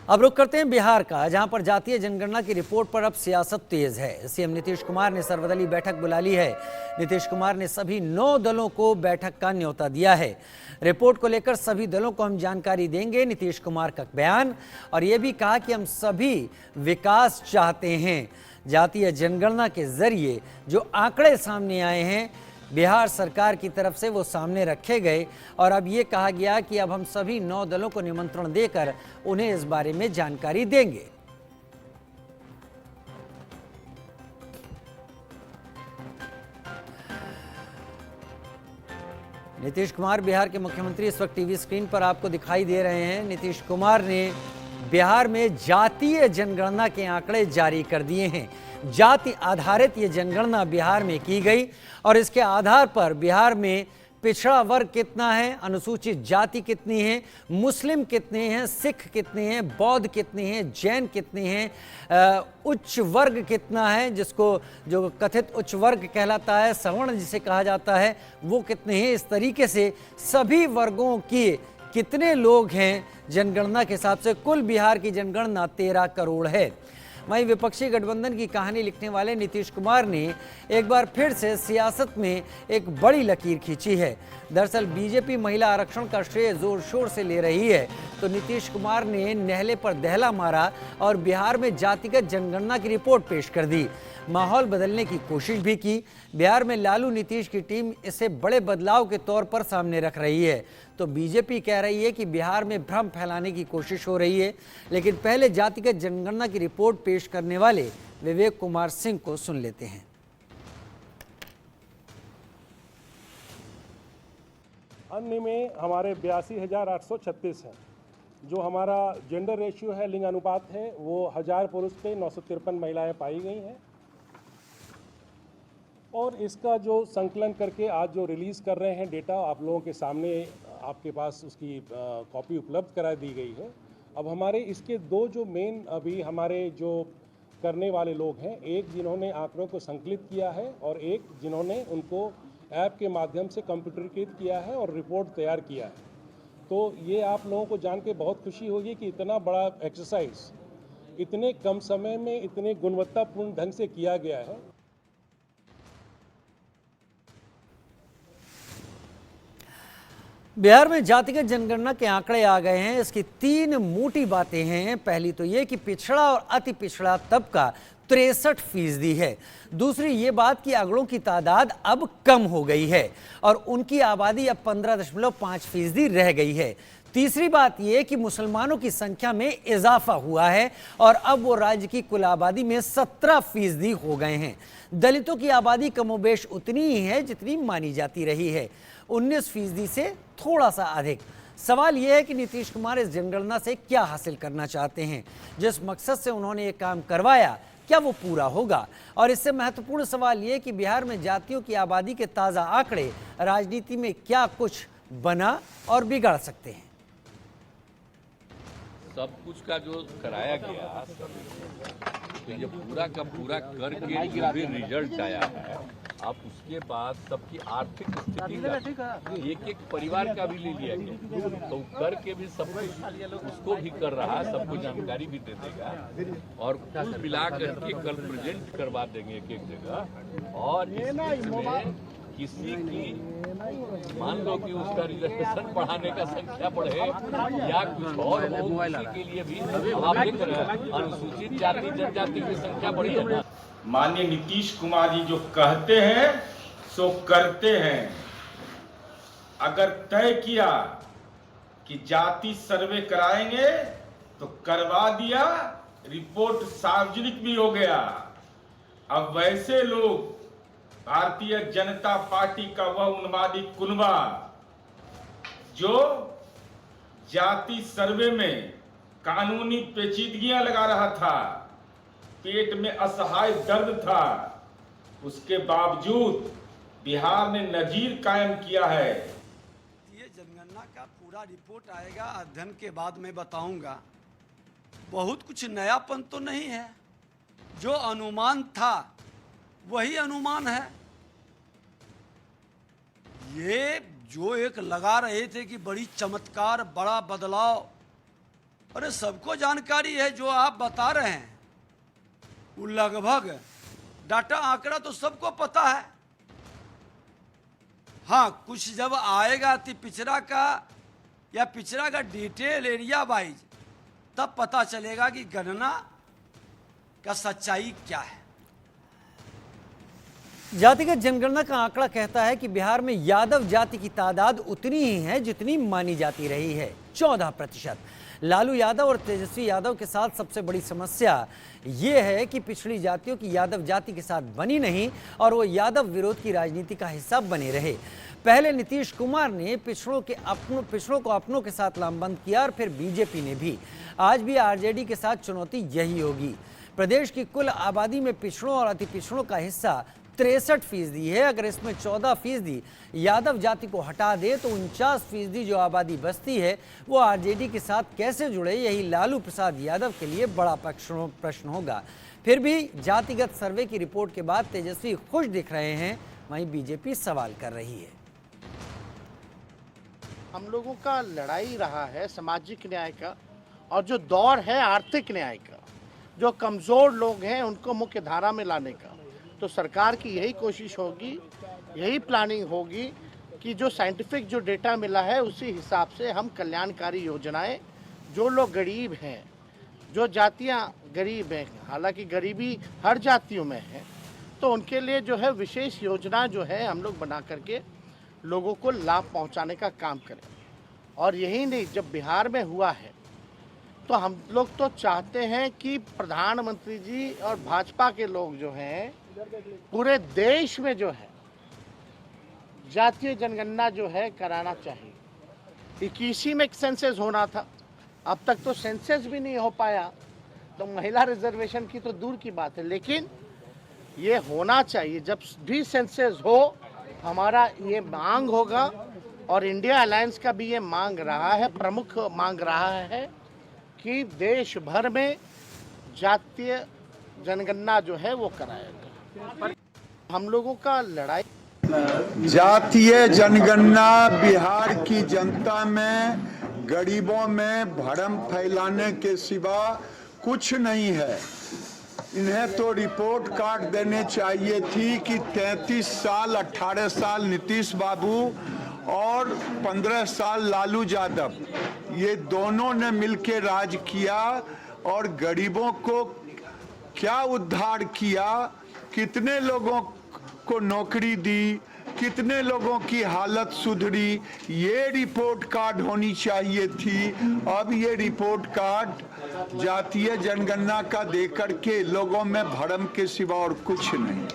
अब रुख करते हैं बिहार का, जहां पर जातीय जनगणना की रिपोर्ट पर अब सियासत तेज है। सीएम नीतीश कुमार ने सर्वदलीय बैठक बुला ली है। नीतीश कुमार ने सभी 9 दलों को बैठक का न्योता दिया है। रिपोर्ट को लेकर सभी दलों को हम जानकारी देंगे। नीतीश कुमार का बयान, और ये भी कहा कि हम सभी विकास चाहते हैं। जातीय जनगणना के जरिए जो आंकड़े सामने आए हैं बिहार सरकार की तरफ से, वो सामने रखे गए और अब ये कहा गया कि अब हम सभी 9 दलों को निमंत्रण देकर उन्हें इस बारे में जानकारी देंगे। नीतीश कुमार बिहार के मुख्यमंत्री इस वक्त टीवी स्क्रीन पर आपको दिखाई दे रहे हैं। नीतीश कुमार ने बिहार में जातीय जनगणना के आंकड़े जारी कर दिए हैं। जाति आधारित ये जनगणना बिहार में की गई और इसके आधार पर बिहार में पिछड़ा वर्ग कितना है, अनुसूचित जाति कितनी है, मुस्लिम कितने हैं, सिख कितने हैं, बौद्ध कितने हैं, जैन कितने हैं, उच्च वर्ग कितना है, जिसको जो कथित उच्च वर्ग कहलाता है, सवर्ण जिसे कहा जाता है, वो कितने हैं। इस तरीके से सभी वर्गों की कितने लोग हैं जनगणना के हिसाब से, कुल बिहार की जनगणना 13 करोड़ है। वहीं विपक्षी गठबंधन की कहानी लिखने वाले नीतीश कुमार ने एक बार फिर से सियासत में एक बड़ी लकीर खींची है। दरअसल बीजेपी महिला आरक्षण का श्रेय जोर शोर से ले रही है, तो नीतीश कुमार ने नहले पर दहला मारा और बिहार में जातिगत जनगणना की रिपोर्ट पेश कर दी। माहौल बदलने की कोशिश भी की। बिहार में लालू नीतीश की टीम इसे बड़े बदलाव के तौर पर सामने रख रही है, तो बीजेपी कह रही है कि बिहार में भ्रम फैलाने की कोशिश हो रही है। लेकिन पहले जातिगत जनगणना की रिपोर्ट पेश करने वाले विवेक कुमार सिंह को सुन लेते हैं। अन्य में हमारे 82,836 हैं। जो हमारा जेंडर रेशियो है, लिंग अनुपात है, वो 1000 पुरुष पे 953 महिलाएं पाई गई हैं। और इसका जो संकलन करके आज जो रिलीज़ कर रहे हैं डेटा, आप लोगों के सामने, आपके पास उसकी कॉपी उपलब्ध करा दी गई है। अब हमारे इसके 2 जो मेन अभी हमारे जो करने वाले लोग हैं, एक जिन्होंने आंकड़ों को संकलित किया है और एक जिन्होंने उनको ऐप के माध्यम से कंप्यूटरीकृत किया है और रिपोर्ट तैयार किया है। तो ये आप लोगों को जान के बहुत खुशी होगी कि इतना बड़ा एक्सरसाइज इतने कम समय में इतने गुणवत्तापूर्ण ढंग से किया गया है। बिहार में जातिगत जनगणना के आंकड़े आ गए हैं। इसकी 3 मोटी बातें हैं। पहली तो ये कि पिछड़ा और अति पिछड़ा तबका 63% है। दूसरी ये बात कि अगड़ों की तादाद अब कम हो गई है और उनकी आबादी अब 15.5% रह गई है। तीसरी बात यह कि मुसलमानों की संख्या में इजाफा हुआ है और अब वो राज्य की कुल आबादी में 17% हो गए हैं। दलितों की आबादी कमोबेश उतनी ही है जितनी मानी जाती रही है, 19% से थोड़ा सा अधिक। सवाल यह है कि नीतीश कुमार इस जनगणना से क्या हासिल करना चाहते हैं। जिस मकसद से उन्होंने ये काम करवाया, क्या वो पूरा होगा? और इससे महत्वपूर्ण सवाल यह कि बिहार में जातियों की आबादी के ताज़ा आंकड़े राजनीति में क्या कुछ बना और बिगाड़ सकते हैं। सब कुछ का जो कराया गया, तो ये पूरा का पूरा करके जो भी रिजल्ट आया है, आप उसके बाद सबकी आर्थिक स्थिति का एक परिवार का भी ले लिया गया, तो करके भी सब कुछ उसको भी कर रहा है, सबको जानकारी भी दे देगा और कुल मिला करके कल प्रेजेंट करवा देंगे एक जगह। और इसमें किसी की मान लो कि उसका रिजर्वेशन बढ़ाने का संख्या बढ़े या कुछ और हो, के लिए भी आप देख रहे हैं अनुसूचित जाति जनजाति की संख्या बढ़ी है। माननीय नीतीश कुमार जी जो कहते हैं सो करते हैं। अगर तय किया कि जाति सर्वे कराएंगे तो करवा दिया, रिपोर्ट सार्वजनिक भी हो गया। अब वैसे लोग भारतीय जनता पार्टी का वह उन्मादी कुनबा जो जाति सर्वे में कानूनी पेचीदगियां लगा रहा था, पेट में असहाय दर्द था, उसके बावजूद बिहार ने नजीर कायम किया है। ये जनगणना का पूरा रिपोर्ट आएगा, अध्ययन के बाद मैं बताऊंगा। बहुत कुछ नयापन तो नहीं है, जो अनुमान था वही अनुमान है। ये जो एक लगा रहे थे कि बड़ी चमत्कार, बड़ा बदलाव, अरे सबको जानकारी है, जो आप बता रहे हैं वो लगभग डाटा आंकड़ा तो सबको पता है। हाँ, कुछ जब आएगा तो पिछड़ा का डिटेल एरिया वाइज तब पता चलेगा कि गणना का सच्चाई क्या है। जातिगत जनगणना का आंकड़ा कहता है कि बिहार में यादव जाति की तादाद उतनी ही है जितनी मानी जाती रही है, 14%। लालू यादव और तेजस्वी यादव के साथ सबसे बड़ी समस्या ये है कि पिछड़ी जातियों की यादव जाति के साथ बनी नहीं और वो यादव विरोध की राजनीति का हिस्सा बने रहे। पहले नीतीश कुमार ने पिछड़ों को अपनों के साथ लामबंद किया और फिर बीजेपी ने भी। आज भी आरजेडी के साथ चुनौती यही होगी। प्रदेश की कुल आबादी में पिछड़ों और अति पिछड़ों का हिस्सा 63% है। अगर इसमें 14% यादव जाति को हटा दे तो 49% जो आबादी बसती है वो आरजेडी के साथ कैसे जुड़े, यही लालू प्रसाद यादव के लिए बड़ा प्रश्न होगा। फिर भी जातिगत सर्वे की रिपोर्ट के बाद तेजस्वी खुश दिख रहे हैं, वहीं बीजेपी सवाल कर रही है। हम लोगों का लड़ाई रहा है सामाजिक न्याय का, और जो दौर है आर्थिक न्याय का, जो कमज़ोर लोग हैं उनको मुख्य धारा में लाने का। तो सरकार की यही कोशिश होगी, यही प्लानिंग होगी कि जो साइंटिफिक जो डेटा मिला है उसी हिसाब से हम कल्याणकारी योजनाएं, जो लोग गरीब हैं, जो जातियां गरीब हैं, हालांकि गरीबी हर जातियों में है, तो उनके लिए जो है विशेष योजना जो है हम लोग बना करके लोगों को लाभ पहुंचाने का काम करें। और यही नहीं, जब बिहार में हुआ है तो हम लोग तो चाहते हैं कि प्रधानमंत्री जी और भाजपा के लोग जो हैं पूरे देश में जो है जातीय जनगणना जो है कराना चाहिए। 21 में सेंसस होना था, अब तक तो सेंसस भी नहीं हो पाया, तो महिला रिजर्वेशन की तो दूर की बात है, लेकिन ये होना चाहिए। जब भी सेंसस हो हमारा ये मांग होगा, और इंडिया अलायंस का भी ये मांग रहा है, प्रमुख मांग रहा है कि देश भर में जातीय जनगणना जो है वो कराया जाए। हम लोगों का लड़ाई जातीय जनगणना बिहार की जनता में, गरीबों में भ्रम फैलाने के सिवा कुछ नहीं है। इन्हें तो रिपोर्ट कार्ड देने चाहिए थी कि 33 साल 18 साल नीतीश बाबू और 15 साल लालू यादव, ये दोनों ने मिलकर राज किया और गरीबों को क्या उद्धार किया, कितने लोगों को नौकरी दी, कितने लोगों की हालत सुधरी, ये रिपोर्ट कार्ड होनी चाहिए थी। अब ये रिपोर्ट कार्ड जातीय जनगणना का देकर के लोगों में भ्रम के सिवा और कुछ नहीं।